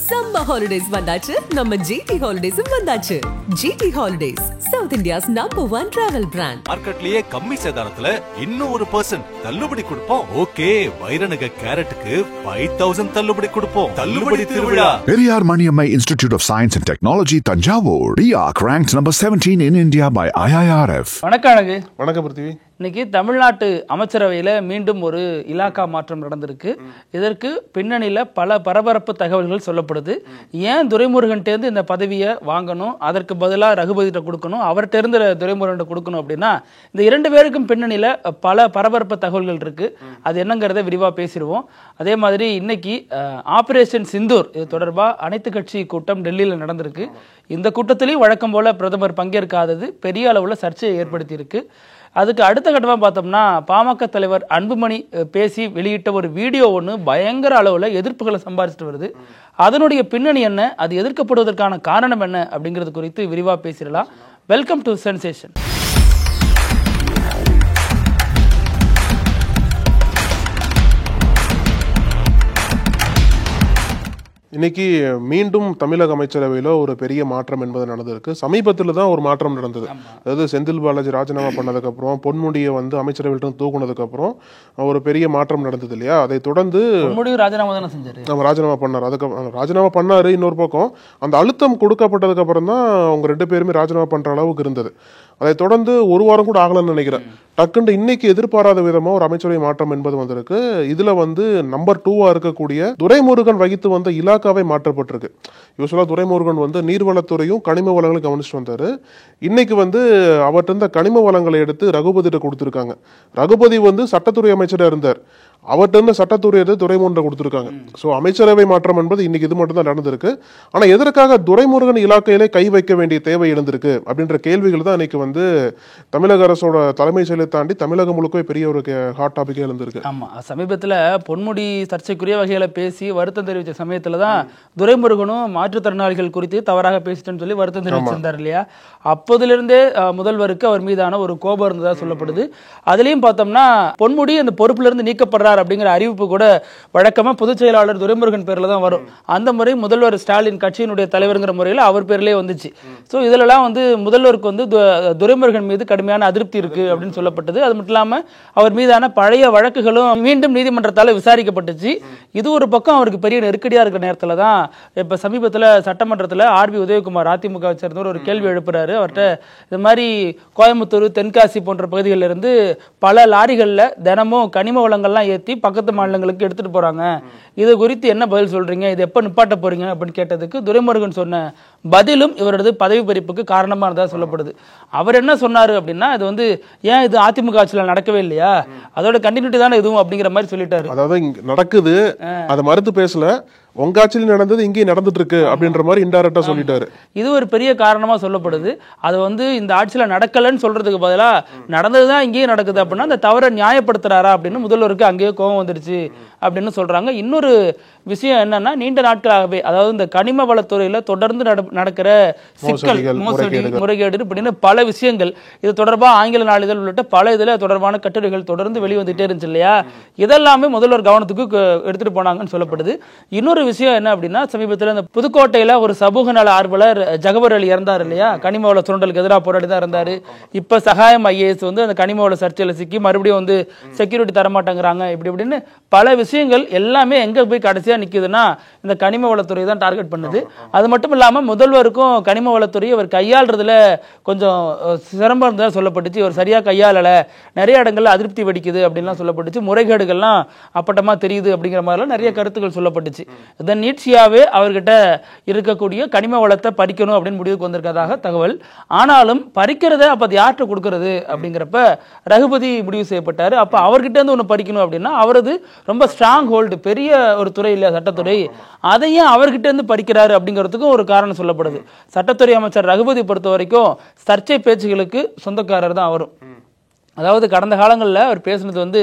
Summer holidays வந்தாச்சு, நம்ம GT Holidays வந்தாச்சு. GT Holidays, South India's #1 travel brand. மார்க்கெட்லயே கம்மி சேதாரத்துல இன்னும் 1% தள்ளுபடி கொடுப்போம். ஓகே, வைரநக கேரட்டுக்கு 5000 தள்ளுபடி கொடுப்போம். தள்ளுபடி திருவிழா. Periyar Maniammai Institute of Science and Technology, Tanjavur. PIARC ranked number 17 in India by IIRF. வணக்கம் அழகு. வணக்கம் பிருத்திவி. இன்னைக்கு தமிழ்நாட்டு அமைச்சரவையில் மீண்டும் ஒரு இலாக்கா மாற்றம் நடந்திருக்கு. இதற்கு பின்னணியில் பல பரபரப்பு தகவல்கள் சொல்லப்படுது. ஏன் துரைமுருகன்டேருந்து இந்த பதவியை வாங்கணும், அதற்கு பதிலாக ரகுபதிட்ட கொடுக்கணும், அவர்கிட்ட துரைமுருகன் கொடுக்கணும் அப்படின்னா இந்த இரண்டு பேருக்கும் பின்னணியில் பல பரபரப்பு தகவல்கள் இருக்கு. அது என்னங்கிறத விரிவாக பேசிடுவோம். அதே மாதிரி இன்னைக்கு ஆபரேஷன் சிந்தூர் இது தொடர்பாக அனைத்து கட்சி கூட்டம் டெல்லியில் நடந்திருக்கு. இந்த கூட்டத்திலையும் வழக்கம் போல பிரதமர் பங்கேற்காதது பெரிய அளவில் சர்ச்சையை ஏற்படுத்தி இருக்கு. அதுக்கு அடுத்த கட்டமாக பார்த்தோம்னா பாமக தலைவர் அன்புமணி பேசி வெளியிட்ட ஒரு வீடியோ ஒன்று பயங்கர அளவில் எதிர்ப்புகளை சம்பாதிச்சுட்டு வருது. அதனுடைய பின்னணி என்ன, அது எதிர்க்கப்படுவதற்கான காரணம் என்ன அப்படிங்கிறது குறித்து விரிவாக பேசிடலாம். Welcome to sensation. இன்னைக்கு மீண்டும் தமிழக அமைச்சரவையில் ஒரு பெரிய மாற்றம் என்பது நடந்திருக்கு. சமீபத்தில் தான் ஒரு மாற்றம் நடந்தது. அதாவது செந்தில் பாலாஜி ராஜினாமா பண்ணதுக்கப்புறம் பொன்முடியை அமைச்சரவையிலிருந்து தூக்குனதுக்கப்புறம் ஒரு பெரிய மாற்றம் நடந்தது இல்லையா? அதை தொடர்ந்து ராஜினாமா தானே செஞ்சாரு. நம்ம ராஜினாமா பண்ணார். அதுக்கு ராஜினாமா பண்ணாரு. இன்னொரு பக்கம் அந்த அழுத்தம் கொடுக்கப்பட்டதுக்கு அப்புறம் தான் அவங்க ரெண்டு பேருமே ராஜினாமா பண்ற அளவுக்கு இருந்தது. அதை தொடர்ந்து ஒரு வாரம் கூட ஆகலன்னு நினைக்கிறேன். டக்குன்னு இன்னைக்கு எதிர்பாராத விதமா ஒரு அமைச்சரவை மாற்றம் என்பது வந்திருக்கு. இதுல நம்பர் 2 இருக்கக்கூடிய துரைமுருகன் வகித்து வந்த இலாக்காவை மாற்றப்பட்டிருக்கு. யூஸ்வலா துரைமுருகன் நீர்வளத்துறையும் கனிம வளங்களையும் கவனிச்சுட்டு வந்தாரு. இன்னைக்கு அவர்கிட்ட இருந்த கனிம வளங்களை எடுத்து ரகுபதிட்ட கொடுத்துருக்காங்க. ரகுபதி சட்டத்துறை அமைச்சரா இருந்தார். அவர்கிட்ட இருந்த சட்டத்துறை துரைமுருகன் கொடுத்துருக்காங்க. ஸோ அமைச்சரவை மாற்றம் என்பது இன்னைக்கு இது மட்டும் தான் நடந்திருக்கு. ஆனா எதற்காக துரைமுருகன் இலாக்கையிலே கை வைக்க வேண்டிய தேவை எழுந்திருக்கு அப்படின்ற கேள்விகள் தான் இன்னைக்கு தமிழக அரசோட தலைமைச் செயலை தாண்டி தமிழகம் முழுக்கவே பெரிய ஒரு ஹாட் டாபிக்கே எழுந்திருக்கு. ஆமா, சமீபத்தில் பொன்முடி சர்ச்சைக்குரிய வகையில பேசி வருத்தம் தெரிவித்த சமயத்துல தான் துரைமுருகனும் மாற்றுத்திறனாளிகள் குறித்து தவறாக பேசிட்டேன்னு சொல்லி வருத்தம் தெரிவிச்சிருந்தார் இல்லையா? அப்போதிலிருந்தே முதல்வருக்கு அவர் மீதான ஒரு கோபம் இருந்ததா சொல்லப்படுது. அதுலயும் பார்த்தோம்னா பொன்முடி அந்த பொறுப்புல இருந்து நீக்கப்படுறார் அப்படிங்கிற அறிவிப்பு கூட வழக்கமா பொதுச் செயலாளர் துரைமுருகன் பேர்ல தான் வரும். அந்த முறை முதல்வர் ஸ்டாலின் கட்சியினுடைய தலைவருங்கிற முறையில் அவர் பேர்லயே வந்துச்சு. ஸோ இதுலலாம் முதல்வருக்கு துரைமுருகன் மீது கடுமையான அதிருப்தி இருக்கு அப்படின்னு சொல்லப்பட்டது. அது மட்டும் இல்லாம அவர் மீதான பழைய வழக்குகளும் மீண்டும் நீதிமன்றத்தால் விசாரிக்கப்பட்டுச்சு. இது ஒரு பக்கம் அவருக்கு பெரிய நெருக்கடியா இருக்கிற நேரத்தில் தான் இப்ப சமீபத்தில் சட்டமன்றத்தில் ஆர்பி உதயகுமார் அதிமுக சேர்ந்தவர் ஒரு கேள்வி எழுப்புறாரு. அவர்கிட்ட இது மாதிரி கோயம்புத்தூர், தென்காசி போன்ற பகுதிகளில் இருந்து பல லாரிகளில் தினமும் கனிம வளங்கள்லாம் ஏற்றி பக்கத்து மாநிலங்களுக்கு எடுத்துட்டு போறாங்க. இது குறித்து என்ன பதில் சொல்றீங்க, இது எப்ப நிப்பாட்ட போறீங்க அப்படின்னு கேட்டதுக்கு துரைமுருகன் சொன்ன பதிலும் இவரது பதவி பறிப்புக்கு காரணமா இருந்ததா சொல்லப்படுது. அவர் என்ன சொன்னாரு அப்படின்னா, இது ஏன் இது அதிமுக ஆட்சியில் நடக்கவே இல்லையா, அதோட கண்டினியூட்டி தானே இதுவும் அப்படிங்கிற மாதிரி சொல்லிட்டாரு. அதாவது நடக்குது, அதை மறுத்து பேசல, உங்க ஆட்சியில் நடந்தது இங்கே நடந்துட்டு இருக்கு அப்படின்ற மாதிரி இன்டைரக்டா சொல்லிட்டாரு. இது ஒரு பெரிய காரணமா சொல்லப்படுது. அது இந்த ஆட்சியில நடக்கலன்னு சொல்றதுக்கு பதிலா நடந்ததுதான் இங்கேயே நடக்குது அப்படின்னா அந்த தவறை நியாயப்படுத்துறாரா அப்படின்னு முதல்வருக்கு அங்கேயே கோபம் வந்துடுச்சு அப்படின்னு சொல்றாங்க. இன்னொரு விஷயம் என்னன்னா, நீண்ட நாட்களாகவே அதாவது இந்த கனிம வளத்துறையில தொடர்ந்து நடக்கிற சிக்கல், மோசடி, முறைகேடு இப்படின்னு பல விஷயங்கள், இது தொடர்பாக ஆங்கில நாளிதழ் உள்ளிட்ட பல இதுல தொடர்பான கட்டுரைகள் தொடர்ந்து வெளிவந்துட்டே இருந்துச்சு இல்லையா? இதெல்லாமே முதல்வர் கவனத்துக்கு எடுத்துட்டு போனாங்கன்னு சொல்லப்படுது. இன்னொரு விஷயம் என்ன அப்படின்னா, சமீபத்தில் இந்த புதுக்கோட்டையில ஒரு சமூக நல ஆர்வலர் ஜகபர் அலி இறந்தார் இல்லையா? கனிம வள சுரண்டலுக்கு எதிராக போராடி தான் இருந்தாரு. இப்ப சகாயம் ஐஏஎஸ் அந்த கனிம வள சர்ச்சையில சிக்கி மறுபடியும் செக்யூரிட்டி தரமாட்டேங்கிறாங்க. இப்படின்னு பல விஷயங்கள் எல்லாமே எங்க போய் கடைசியா நிக்குதுன்னா இந்த கனிம வளத்துறை தான் டார்கெட் பண்ணுது. அது மட்டும் இல்லாம முதல்வருக்கும் கனிம வளத்துறையை அவர் கையாளுறதுல கொஞ்சம் சிரமம் இருந்ததா சொல்லப்பட்டுச்சு. இவர் சரியா கையாளல, நிறைய இடங்கள்ல அதிருப்தி வெடிக்குது அப்படின்லாம் சொல்லப்பட்டுச்சு. முறைகேடுகள்லாம் அப்பட்டமா தெரியுது அப்படிங்கிற மாதிரிலாம் நிறைய கருத்துக்கள் சொல்லப்பட்டுச்சு. இதன் நீட்சியாவே அவர்கிட்ட இருக்கக்கூடிய கனிம வளத்தை பறிக்கணும் அப்படின்னு முடிவுக்கு வந்திருக்கிறதாக தகவல். ஆனாலும் பறிக்கிறத அப்ப அது யார்கிட்ட கொடுக்கறது அப்படிங்கிறப்ப ரகுபதி முடிவு செய்யப்பட்டாரு. அப்ப அவர்கிட்ட இருந்து ஒண்ணு பறிக்கணும் அப்படின்னா அவரது ரொம்ப ஸ்ட்ராங் ஹோல்டு, பெரிய ஒரு துறை இல்லையா சட்டத்துறை, அதையும் அவர்கிட்ட இருந்து பறிக்கிறாரு அப்படிங்கிறதுக்கும் ஒரு காரணம் சொல்லப்படுது. சட்டத்துறை அமைச்சர் ரகுபதி பொறுத்த வரைக்கும் சர்ச்சை பேச்சுகளுக்கு சொந்தக்காரர் தான் அவரும். அதாவது கடந்த காலங்களில் அவர் பேசுனது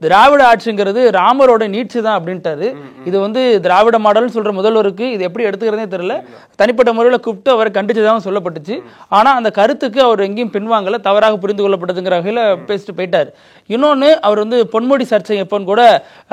திராவிட ஆட்சிங்கிறது ராமரோட நீட்சி தான் அப்படின்ட்டாரு. இது திராவிட மாடல்னு சொல்ற முதல்வருக்கு இது எப்படி எடுத்துக்கிறதே தெரியல. தனிப்பட்ட முறையில் கூப்பிட்டு அவரை கண்டிச்சதாகவும் சொல்லப்பட்டுச்சு. ஆனால் அந்த கருத்துக்கு அவர் எங்கேயும் பின்வாங்கல, தவறாக புரிந்து கொள்ளப்பட்டதுங்கிற வகையில் பேசிட்டு போயிட்டார். இன்னொன்று அவர் பொன்முடி சர்ச்சை எப்போன்னு கூட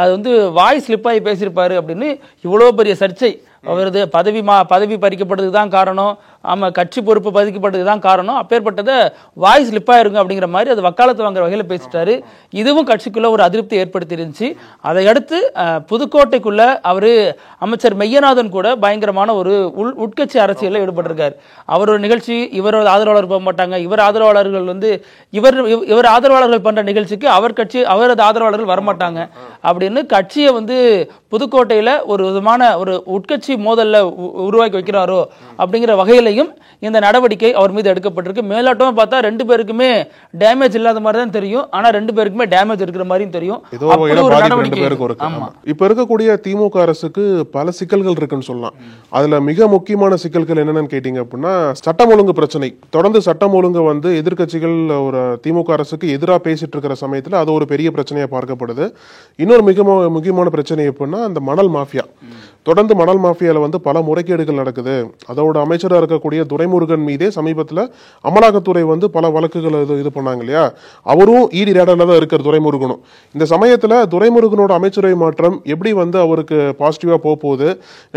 அது வாய் ஸ்லிப்பாகி பேசியிருப்பாரு அப்படின்னு இவ்வளோ பெரிய சர்ச்சை அவரது பதவி பறிக்கப்பட்டதுக்கு தான் காரணம், ஆமா கட்சி பொறுப்பு பறிக்கப்பட்டதுக்கு தான் காரணம், அப்பேற்பட்டதை வாய்ஸ் லிப்பாயிருங்க அப்படிங்கிற மாதிரி அது வக்காலத்து வாங்குற வகையில் பேசிட்டாரு. இதுவும் கட்சிக்குள்ள ஒரு அதிருப்தி ஏற்படுத்தி இருந்துச்சு. அதை அடுத்து புதுக்கோட்டைக்குள்ள அவரு அமைச்சர் மெய்யநாதன் கூட பயங்கரமான ஒரு உட்கட்சி அரசியலில் ஈடுபட்டிருக்காரு. அவர் ஒரு நிகழ்ச்சி இவரோட ஆதரவாளர் போக மாட்டாங்க, இவர் ஆதரவாளர்கள் வந்து இவர் ஆதரவாளர்கள் பண்ற நிகழ்ச்சிக்கு அவரது ஆதரவாளர்கள் வரமாட்டாங்க அப்படின்னு கட்சியை வந்து புதுக்கோட்டையில ஒரு விதமான ஒரு உட்கட்சி மோதல்ல உருவாக்கி வைக்கிறாரோ அப்படிங்கிற வகையிலையும் இந்த நடவடிக்கை அவர் மீது எடுக்கப்பட்டிருக்கு. மேலாட்டமா பார்த்தா ரெண்டு பேருக்குமே டேமேஜ் இல்லாத மாதிரி தான் தெரியும், ஆனா ரெண்டு பேருக்குமே டேமேஜ் இருக்கிற மாதிரியும் தெரியும். இப்ப இருக்கக்கூடிய திமுக அரசுக்கு பல சிக்கல்கள் இருக்குன்னு சொல்லலாம். அதுல மிக முக்கியமான சிக்கல்கள் என்னன்னு கேட்டீங்க அப்படின்னா சட்டம் ஒழுங்கு பிரச்சனை. தொடர்ந்து சட்டம் ஒழுங்கு வந்து எதிர்கட்சிகள் ஒரு திமுக அரசுக்கு எதிராக பேசிட்டு இருக்கிற சமயத்துல அது ஒரு பெரிய பிரச்சனையா பார்க்கப்படுது. இன்னொரு மிக முக்கியமான பிரச்சனை எப்படின்னா அந்த மணல் மாஃபியா. தொடர்ந்து மணல் மாஃபியால வந்து பல முறைகேடுகள் நடக்குது. அதோட அமைச்சராக இருக்கக்கூடிய துரைமுருகன் மீதே சமீபத்தில் அமலாக்கத்துறை வந்து பல வழக்குகள் இது பண்ணாங்க இல்லையா, அவரும் ஈடி ரேடர்ல தான் இருக்கிற துரைமுருகனும். இந்த சமயத்தில் துரைமுருகனோட அமைச்சரவை மாற்றம் எப்படி வந்து அவருக்கு பாசிட்டிவா போகுது.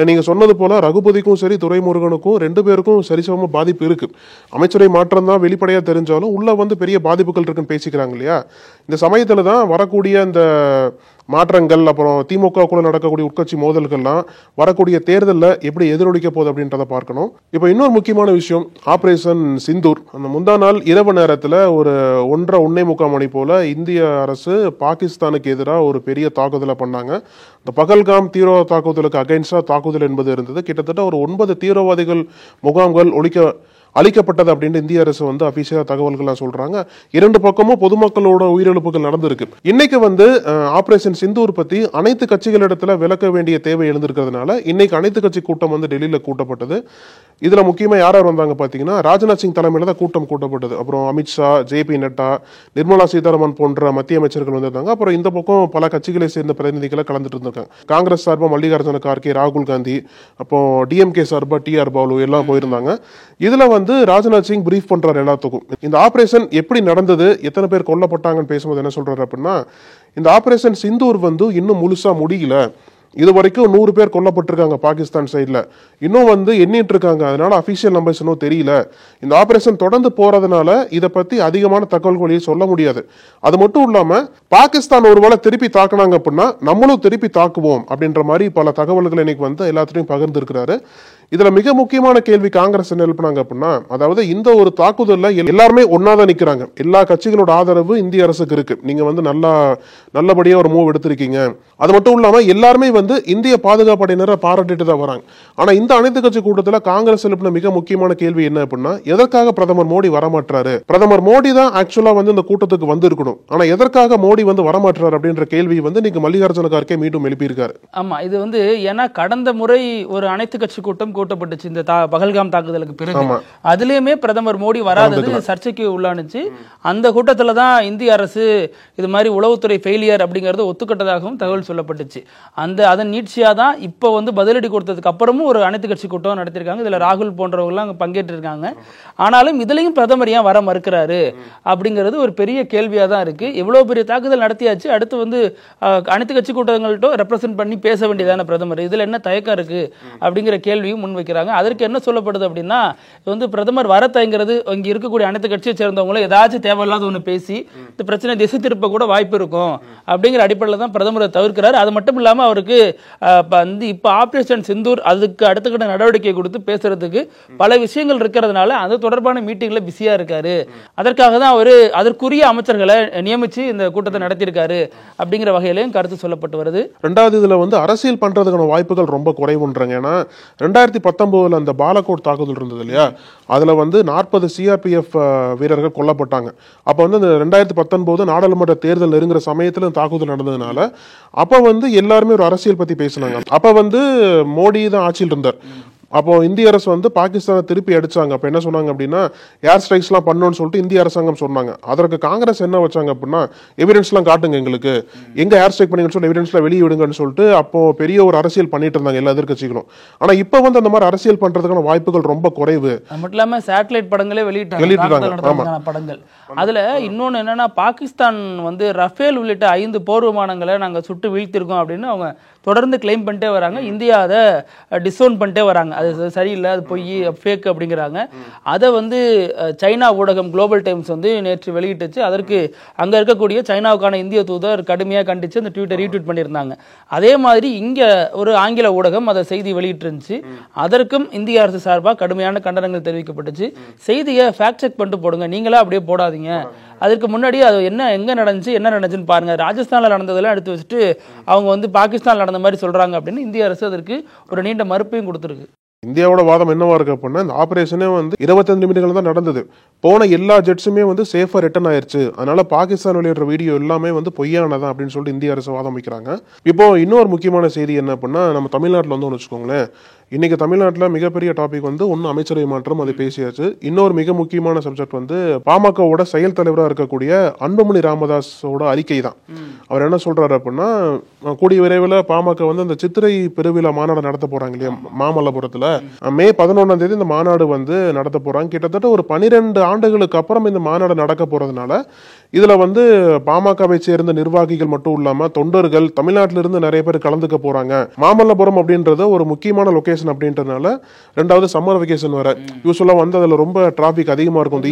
நீங்க சொன்னது போல ரகுபதிக்கும் சரி துரைமுருகனுக்கும் ரெண்டு பேருக்கும் சரிசமமா பாதிப்பு இருக்கு. அமைச்சரவை மாற்றம் தான் வெளிப்படையா தெரிஞ்சாலும் உள்ள வந்து பெரிய பாதிப்புகள் இருக்குன்னு பேசிக்கிறாங்க இல்லையா. இந்த சமயத்துல தான் வரக்கூடிய இந்த மாற்றங்கள் அப்புறம் திமுக கூட நடக்கக்கூடிய உட்கட்சி மோதல்கள்லாம் வரக்கூடிய தேர்தலில் எப்படி எதிரொலிக்க போகுது அப்படின்றத பார்க்கணும். இப்போ இன்னொரு முக்கியமான விஷயம் ஆபரேஷன் சிந்தூர். அந்த முந்தா நாள் இரவு நேரத்தில் ஒரு 1.5 மணி போல இந்திய அரசு பாகிஸ்தானுக்கு எதிராக ஒரு பெரிய தாக்குதலை பண்ணாங்க. இந்த பகல்காம் தீவிரவாத தாக்குதலுக்கு அகைன்ஸ்டா தாக்குதல் என்பது இருந்தது. கிட்டத்தட்ட ஒரு 9 தீவிரவாதிகள் முகாம்கள் அளிக்கப்பட்டது அப்படின்னு இந்திய அரசு வந்து அபிஷியலா தகவல்கள் சொல்றாங்க. இரண்டு பக்கமும் பொதுமக்களோட உயிரிழப்புகள் நடந்திருக்கு. இன்னைக்கு வந்து ஆபரேஷன் சிந்தூர் பத்தி அனைத்து கட்சிகளிடத்துல விளக்க வேண்டிய தேவை எழுந்திருக்கிறதுனால இன்னைக்கு அனைத்து கட்சி கூட்டம் வந்து டெல்லியில கூட்டப்பட்டது. இதுல முக்கியமா யார் வந்தாங்க பாத்தீங்கன்னா ராஜ்நாத் சிங் தலைமையில தான் கூட்டம் கூட்டப்பட்டது. அப்புறம் அமித்ஷா, JP நட்டா, நிர்மலா சீதாராமன் போன்ற மத்திய அமைச்சர்கள் வந்திருந்தாங்க. அப்புறம் இந்த பக்கம் பல கட்சிகளை சேர்ந்த பிரதிநிதிகளை கலந்துட்டு இருந்திருக்காங்க. காங்கிரஸ் சார்பா மல்லிகார்ஜுன கார்கே, ராகுல் காந்தி, அப்போ DMK சார்பா TR பாலு எல்லாம் போயிருந்தாங்க. இதுல வந்து ராஜ்நாத் சிங் பிரீஃப் பண்றாரு எல்லாத்துக்கும். இந்த ஆபரேஷன் எப்படி நடந்தது, எத்தனை பேர் கொல்லப்பட்டாங்கன்னு பேசும்போது என்ன சொல்றாரு அப்படின்னா இந்த ஆபரேஷன் சிந்தூர் வந்து இன்னும் முழுசா முடியல. இது வரைக்கும் 100 பேர் கொல்லப்பட்டிருக்காங்க பாகிஸ்தான் சைட்ல, இன்னும் வந்து எண்ணிட்டு இருக்காங்க. அதனால அபிஷியல் நம்பர்ஸ் இன்னும் தெரியல. இந்த ஆபரேஷன் தொடர்ந்து போறதுனால இதை பத்தி அதிகமான தகவல்களையும் சொல்ல முடியாது. அது மட்டும் இல்லாம பாகிஸ்தான் ஒருவேளை திருப்பி தாக்குனாங்க அப்படின்னா நம்மளும் திருப்பி தாக்குவோம் அப்படின்ற மாதிரி பல தகவல்கள் இன்னைக்கு வந்து எல்லாத்தையும் பகிர்ந்து இருக்கிறாரு. இதுல மிக முக்கியமான கேள்வி காங்கிரஸ் என்ன எழுப்பினாங்க அப்படின்னா அதாவது இந்த ஒரு தாக்குதல்ல எல்லாருமே ஒன்னாதான் நிக்கிறாங்க. எல்லா கட்சிகளோட ஆதரவு இந்திய அரசுக்கு இருக்கு. நீங்க வந்து நல்லபடியா ஒரு மூவ் எடுத்திருக்கீங்க. அது மட்டும் இல்லாம எல்லாருமே வந்து இந்திய பாதுகாப்பு படையினரை பாராட்டிட்டு தான் வராங்க. ஆனா இந்த அனைத்து கட்சி கூட்டத்தில் காங்கிரஸ் எழுப்பின மிக முக்கியமான கேள்வி என்ன அப்படின்னா எதற்காக பிரதமர் மோடி வரமாட்டாரு? பிரதமர் மோடி தான் ஆக்சுவலா வந்து இந்த கூட்டத்துக்கு வந்து இருக்கணும். ஆனா எதற்காக மோடி வந்து வரமாட்டாரு அப்படின்ற கேள்வி வந்து நீங்க மல்லிகார்ஜுன கார்கே மீண்டும் எழுப்பியிருக்காரு. ஆமா, இது வந்து ஏன்னா கடந்த முறை ஒரு அனைத்து கட்சி கூட்டம் கூட்டப்பட்டுச்சு இந்த பகல்காம் தாக்குதலுக்கு பிறகு. அதுலயுமே பிரதமர் மோடி வராதது சர்ச்சைக்கு உள்ளானுச்சு. அந்த கூட்டத்துல தான் இந்திய அரசு இது மாதிரி உளவுத்துறை ஃபெயிலியர் அப்படிங்கறது ஒத்துக்கட்டதாகவும் தகவல் சொல்லப்பட்டுச்சு. அதன் நீட்சியா தான் இப்போ வந்து பதிலடி கொடுத்ததுக்கு அப்புறமும் ஒரு அனைத்து கட்சி கூட்டம் நடத்திருக்காங்க. இதுல ராகுல் போன்றவங்க அங்க பங்கேற்று இருக்காங்க. ஆனாலும் இதுலயும் பிரதமர் ஏன் வர மறுக்கிறாரு அப்படிங்கிறது ஒரு பெரிய கேள்வியா தான் இருக்கு. எவ்வளவு பெரிய தாக்குதல் நடத்தியாச்சு, அடுத்து வந்து அனைத்து கட்சி கூட்டங்கள்ட்ட ரெப்ரசென்ட் பண்ணி பேச வேண்டியதான பிரதமர், இதுல என்ன தயக்கம் இருக்கு அப்படிங்கிற கேள்வியும் முன்வைக்கிறாங்க. அதற்கு என்ன சொல்லப்படுது அப்படின்னா வந்து பிரதமர் வர தயங்கிறது இங்க இருக்கக்கூடிய அனைத்து கட்சியை சேர்ந்தவங்களும் ஏதாச்சும் தேவையில்லாத ஒண்ணு பேசி இந்த பிரச்சனை திசை திருப்ப கூட வாய்ப்பு இருக்கும் அப்படிங்கிற அடிப்படையில் தான் பிரதமரை தவிர்க்கிறார். அது மட்டும் இல்லாம அவருக்கு இப்ப ஆபரேஷன் சிந்தூர் அதுக்கு அடுத்த கட்ட நடவடிக்கை கொடுத்து பேசுறதுக்கு பல விஷயங்கள் இருக்கிறதுனால அது தொடர்பான மீட்டிங்ல பிஸியா இருக்காரு. அதற்காக தான் அவரு அதற்குரிய அமைச்சர்களை நியமிச்சு இந்த கூட்டத்தை நடத்தியிருக்காரு அப்படிங்கிற வகையிலையும் கருத்து சொல்லப்பட்டு வருது. ரெண்டாவது இதுல வந்து அரசியல் பண்றதுக்கான வாய்ப்புகள் ரொம்ப குறைவுன்றாங்க. ஏன்னா 2019 அந்த பாலகோட் தாக்குதல் இருந்தது இல்லையா, அதுல வந்து 40 CRPF வீரர்கள் கொல்லப்பட்டாங்க. அப்ப வந்து இந்த 2019 நாடாளுமன்ற தேர்தல் நெருங்குற சமயத்துல தாக்குதல் நடந்ததுனால அப்ப வந்து எல்லாருமே ஒரு அரசியல் பத்தி பேசினாங்க. அப்ப வந்து மோடி தான் ஆட்சியில் இருந்தார். அப்போ இந்திய அரசு வந்து பாகிஸ்தானை திருப்பி அடிச்சாங்க. அப்ப என்ன சொன்னாங்க அப்படின்னா ஏர் ஸ்ட்ரைக்ஸ்லாம் பண்ணணும்னு சொல்லிட்டு இந்திய அரசாங்கம் சொன்னாங்க. அதற்கு காங்கிரஸ் என்ன வச்சாங்க அப்படின்னா எவிடன்ஸ்லாம் காட்டுங்க, எங்களுக்கு எங்க ஏர் ஸ்ட்ரைக் பண்ணீங்கன்னு சொல்லி எவிடன்ஸ்லாம் வெளியே விடுங்கன்னு சொல்லிட்டு அப்போ பெரிய ஒரு அரசியல் பண்ணிட்டு இருந்தாங்க எல்லா எதிர்க்கட்சிகளும். ஆனா இப்ப வந்து அந்த மாதிரி அரசியல் பண்றதுக்கான வாய்ப்புகள் ரொம்ப குறைவு. அது மட்டும் இல்லாம சேட்டலைட் படங்களே வெளியிட்டாங்க படங்கள். அதுல இன்னொன்னு என்னன்னா, பாகிஸ்தான் வந்து ரஃபேல் உள்ளிட்ட 5 போர் விமானங்களை நாங்க சுட்டு வீழ்த்திருக்கோம் அப்படின்னு அவங்க தொடர்ந்து கிளைம் பண்ணிட்டே வராங்க. இந்தியா அதை டிஸ்ஓன் பண்ணிட்டே வராங்க. அது சரியில்லை, அது பொய், ஃபேக் அப்படிங்கிறாங்க. அதை வந்து சைனா ஊடகம் குளோபல் டைம்ஸ் வந்து நேற்று வெளியிட்டுச்சு. அதற்கு அங்க இருக்கக்கூடிய சைனாவுக்கான இந்திய தூதர் கடுமையாக கண்டிச்சு அந்த ட்வீட்டை ரீட்வீட் பண்ணியிருந்தாங்க. அதே மாதிரி இங்க ஒரு ஆங்கில ஊடகம் அதை செய்தி வெளியிட்டிருந்துச்சு. அதற்கும் இந்திய அரசு சார்பாக கடுமையான கண்டனங்கள் தெரிவிக்கப்பட்டுச்சு. செய்தியை ஃபேக்ட் செக் பண்ணிட்டு போடுங்க, நீங்களா அப்படியே போடாதீங்க. அதுக்கு முன்னாடி அது எங்க நடந்துச்சு, என்ன நடந்துச்சுன்னு பாருங்க. ராஜஸ்தான்ல நடந்ததெல்லாம் எடுத்து வச்சுட்டு அவங்க வந்து பாகிஸ்தான் நடந்த மாதிரி சொல்றாங்க அப்படின்னு இந்திய அரசு அதற்கு ஒரு நீண்ட மறுப்பையும் கொடுத்துருக்கு. இந்தியாவோட வாதம் என்னவா இருக்கு அப்படின்னா, இந்த ஆபரேஷனே வந்து 25 நிமிடங்கள் தான் நடந்தது. போன எல்லா ஜெட்ஸுமே வந்து சேஃபா ரிட்டர்ன் ஆயிருச்சு. அதனால பாகிஸ்தான் வெளியிடுற வீடியோ எல்லாமே வந்து பொய்யானதான் அப்படின்னு சொல்லிட்டு இந்திய அரசு வாதம் வைக்கிறாங்க. இப்போ இன்னொரு முக்கியமான செய்தி என்ன அப்படின்னா, நம்ம தமிழ்நாட்டில் வந்து ஒன்று வச்சுக்கோங்களேன். இன்னைக்கு தமிழ்நாட்டில் மிகப்பெரிய டாபிக் வந்து ஒன்று அமைச்சரவை மாற்றம், அது பேசியாச்சு. இன்னொரு மிக முக்கியமான சப்ஜெக்ட் வந்து பாமகவோட செயல் தலைவராக இருக்கக்கூடிய அன்புமணி ராமதாஸோட அறிக்கை தான். அவர் என்ன சொல்றாரு அப்படின்னா, கூடிய விரைவில் பாமக வந்து அந்த சித்திரை பெருவிழா மாநாடு நடத்த போறாங்க இல்லையா மாமல்லபுரத்துல, மே 11ஆம் தேதி இந்த மாநாடு வந்து நடத்த போறாங்க. கிட்டத்தட்ட ஒரு 12 ஆண்டுகளுக்கு அப்புறம் இந்த மாநாடு நடக்க போறதுனால இதுல வந்து பாமகவை சேர்ந்த நிர்வாகிகள் மட்டும் இல்லாம தொண்டர்கள் தமிழ்நாட்டிலிருந்து நிறைய பேர் கலந்துக்க போறாங்க. மாமல்லபுரம் அப்படின்றது ஒரு முக்கியமான லொகேஷன் அப்படின்றதுனால, ரெண்டாவது சம்மர் வெகேஷன் வர யூஸ்வலா வந்து அதுல ரொம்ப டிராபிக் அதிகமா இருக்கும். இந்த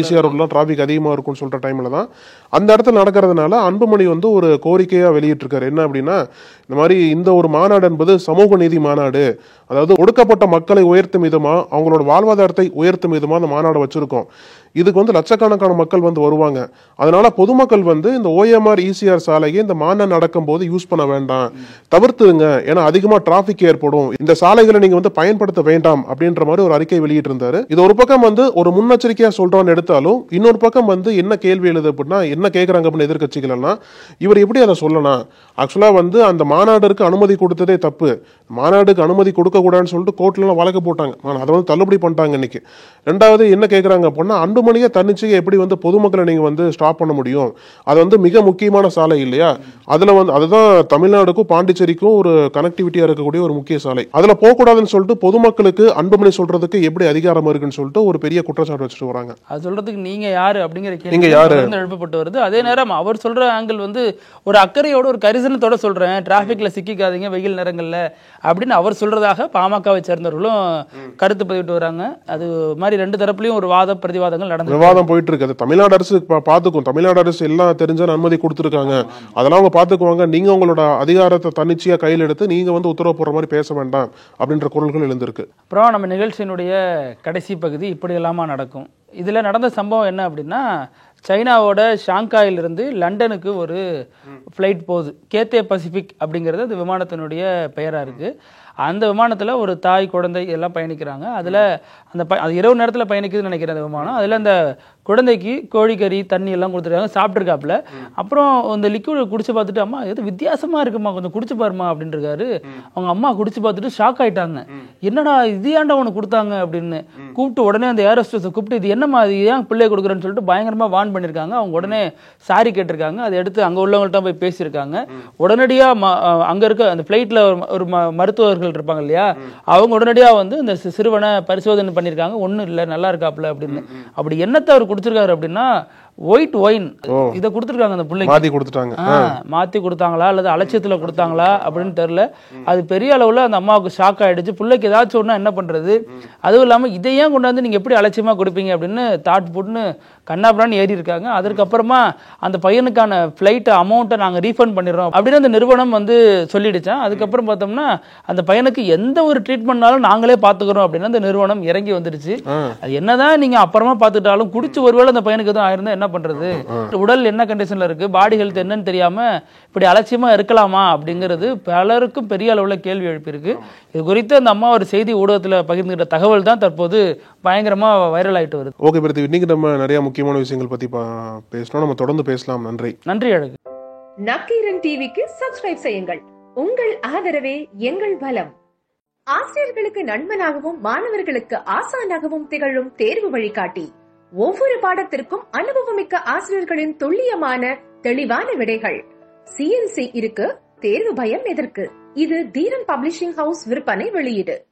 ஈசிஆர் ரோட்லாம் டிராபிக் அதிகமா இருக்கும்னு சொல்ற டைம்ல தான் அந்த இடத்துல நடக்கிறதுனால அன்புமணி வந்து ஒரு கோரிக்கையா வெளியிட்டிருக்காரு. என்ன அப்படின்னா, இந்த மாதிரி இந்த ஒரு மாநாடு என்பது சமூக நீதி மாநாடு, அதாவது ஒடுக்கப்பட்ட மக்களை உயர்த்தும் விதமா, அவங்களோட வாழ்வாதாரத்தை உயர்த்தும் விதமா அந்த மாநாடு வச்சிருக்கோம். இதுக்கு வந்து லட்சக்கணக்கான மக்கள் வந்து வருவாங்க. அதனால பொதுமக்கள் வந்து இந்த ஓஎம்ஆர் ஈசிஆர் சாலையை இந்த மாநாடு நடக்கும் போது யூஸ் பண்ண வேண்டாம், தவிர்த்துங்க, ஏன்னா அதிகமா டிராபிக் ஏற்படும், இந்த சாலைகளை நீங்க வந்து பயன்படுத்த வேண்டாம் அப்படின்ற மாதிரி ஒரு அறிக்கை வெளியிட்டு இருந்தாரு. இது ஒரு பக்கம் வந்து ஒரு முன்னெச்சரிக்கையா சொல்றோம்னு எடுத்தாலும், இன்னொரு பக்கம் வந்து என்ன கேள்வி எழுது அப்படின்னா, என்ன கேட்கறாங்க அப்படின்னு எதிர்கட்சிகள் எல்லாம், இவர் எப்படி அதை சொல்லலாம்? ஆக்சுவலா வந்து அந்த மாநாடுக்கு அனுமதி கொடுத்ததே தப்பு, மாநாடுக்கு அனுமதி கொடுக்க கூடாதுன்னு சொல்லிட்டு கோர்ட்ல வழக்கு போட்டாங்க. அதை வந்து தள்ளுபடி பண்ணிட்டாங்க இன்னைக்கு. ரெண்டாவது என்ன கேட்கறாங்க அப்படின்னா, அன்புமணியை தன்னிச்சையை எப்படி வந்து பொதுமக்களை நீங்க வந்து ஸ்டாப் பண்ண முடியும்? அது வந்து மிக முக்கியமான சாலை இல்லையா? அதுல வந்து அதுதான் தமிழ்நாடுக்கும் பாண்டிச்சேரிக்கும் ஒரு கனெக்டிவிட்டியா இருக்கக்கூடிய ஒரு முக்கிய சாலை. அதுல போகக்கூடாதுன்னு சொல்லிட்டு பொதுமக்களுக்கு அன்புமணி சொல்றதுக்கு எப்படி அதிகாரம் இருக்குன்னு சொல்லிட்டு ஒரு பெரிய குற்றச்சாட்டு வச்சுட்டு வராங்க. அது சொல்றதுக்கு நீங்க யாரு அப்படிங்கிற கேள்வி எழுப்பப்பட்டு வருது. அதே நேரம் அவர் சொல்ற ஆங்கிள் வந்து ஒரு அக்கறையோட ஒரு கரிசனத்தோட சொல்றேன், டிராபிக்ல சிக்கிக்காதீங்க வெயில் நேரங்கள்ல அப்படின்னு அவர் சொல்றதாக பாமகவை சேர்ந்தவர்களும் கருத்து பதிவிட்டு வராங்க. அது மாதிரி ரெண்டு தரப்புலயும் ஒரு வாத பிரதிவாதங்கள் நடந்து விவாதம் போயிட்டு இருக்கு. தமிழ்நாடு அரசு பாத்துக்கும், தமிழ்நாடு அரசு எல்லாம் தெரிஞ்ச அனுமதி கொடுத்துருக்காங்க, அதெல்லாம் அவங்க பாத்துக்குவாங்க. நீங்க உங்களோட அதிகாரத்தை தன்னிச்சையா கையில் எடுத்து நீங்க வந்து உத்தரவு போடுற மாதிரி பேச வேண்டாம் அப்படின்ற குரல்கள் எழுந்திருக்கு. அப்புறம் நம்ம நிகழ்ச்சியினுடைய கடைசி பகுதி இப்படி எல்லாமா நடக்கும். இதுல நடந்த சம்பவம் என்ன அப்படின்னா, சைனாவோட ஷாங்காயிலிருந்து லண்டனுக்கு ஒரு ஃப்ளைட் போகுது. கேத்தே பசிபிக் அப்படிங்கிறது அந்த விமானத்தினுடைய பெயரா இருக்கு. அந்த விமானத்தில் ஒரு தாய் குழந்தை எல்லாம் பயணிக்கிறாங்க. அதில் அது இரவு நேரத்தில் பயணிக்குதுன்னு நினைக்கிறேன் அந்த விமானம். அதில் அந்த குழந்தைக்கு கோழிக்கறி தண்ணி எல்லாம் கொடுத்துருக்காங்க, சாப்பிட்ருக்காப்புல. அப்புறம் இந்த லிக்விட் குடிச்சு பார்த்துட்டு, அம்மா எது வித்தியாசமாக இருக்குமா, கொஞ்சம் குடிச்சு பாருமா அப்படின்னு இருக்காரு. அவங்க அம்மா குடிச்சு பார்த்துட்டு ஷாக் ஆயிட்டாங்க. என்னடா இது ஏன்டா ஒன்று கொடுத்தாங்க அப்படின்னு கூப்பிட்டு உடனே அந்த ஏர் ஹோஸ்டஸை கூப்பிட்டு, இது என்னம்மா இது ஏன் பிள்ளை கொடுக்குறேன்னு சொல்லிட்டு பயங்கரமாக வான் பண்ணியிருக்காங்க. அவங்க உடனே சாரி கேட்டிருக்காங்க. அதை எடுத்து அங்கே உள்ளவங்கள்ட்ட போய் பேசியிருக்காங்க. உடனடியாக அங்கே இருக்க அந்த ஃப்ளைட்டில் ஒரு மருத்துவர்கள் இருப்பாங்க இல்லையா, அவங்க உடனடியாக வந்து இந்த சிறுவனை பரிசோதனை பண்ணியிருக்காங்க. ஒன்றும் இல்லை, நல்லா இருக்காப்புல அப்படின்னு. அப்படி என்னத்தை அவர் குடிச்சிருக்காரு அப்படின்னா, ஒயிட் ஒயின் இதை கொடுத்துருக்காங்க அந்த பிள்ளைக்கு. மாத்தி கொடுத்துட்டாங்க. மாத்தி கொடுத்தாங்களா அல்லது அலட்சியத்துல கொடுத்தாங்களா அப்படின்னு தெரியல. அது பெரிய அளவுல அந்த அம்மாவுக்கு ஷாக் ஆயிடுச்சு. பிள்ளைக்கு ஏதாச்சும் ஒண்ணா என்ன பண்றது, அதுவும் இல்லாம இதையும் கொண்டாந்து நீங்க எப்படி அலட்சியமா கொடுப்பீங்க அப்படின்னு தாட் போட்டுன்னு கண்ணாபுரான்னு ஏறி இருக்காங்க. அதுக்கப்புறமா அந்த பையனுக்கான ஃபிளைட் அமௌண்ட்டை நாங்க ரீஃபண்ட் பண்ணிடுறோம் அப்படின்னு அந்த நிறுவனம் வந்து சொல்லிடுச்சான். அதுக்கப்புறம் பார்த்தோம்னா அந்த பையனுக்கு எந்த ஒரு ட்ரீட்மெண்ட்னாலும் நாங்களே பாத்துக்கிறோம் அப்படின்னு அந்த நிறுவனம் இறங்கி வந்துடுச்சு. அது என்னதான் நீங்க அப்புறமா பாத்துக்கிட்டாலும் குடிச்சு ஒருவேளை அந்த பையனுக்கு எதுவும் ஆயிருந்தா என்ன பண்றது, உடல் என்ன கண்டிஷன்ல இருக்கு, பாடி ஹெல்த் என்னன்னு தெரியாம இப்படி அலட்சியமா இருக்கலாமா அப்படிங்கிறது பலருக்கும் பெரிய அளவுல கேள்வி எழுப்பியிருக்கு. இது குறித்து அந்த அம்மா ஒரு செய்தி ஊடகத்துல பகிர்ந்துகிட்ட தகவல் தான் தற்போது பயங்கரமா வைரல் ஆயிட்டு வருது. ஓகே பிரதீப், இன்னைக்கு நம்ம நிறைய முக்கியமான விஷயங்கள் பத்தி பேசணும். நம்ம தொடர்ந்து பேசலாம். நன்றி. நன்றி அழகு. நக்கீரன் டிவிக்கு சப்ஸ்கிரைப் செய்யுங்கள். உங்கள் ஆதரவே எங்கள் பலம். ஆசிரியர்களுக்கு நண்பனாகவும் மாணவர்களுக்கு ஆசானாகவும் திகழும் தேர்வு வழிகாட்டி. ஒவ்வொரு பாடத்திற்கும் அனுபவமிக்க ஆசிரியர்களின் துல்லியமான தெளிவான விடைகள். CNC இருக்கு, தேர்வு பயம் எதற்கு? இது தீரன் பப்ளிஷிங் ஹவுஸ் விற்பனை வெளியீடு.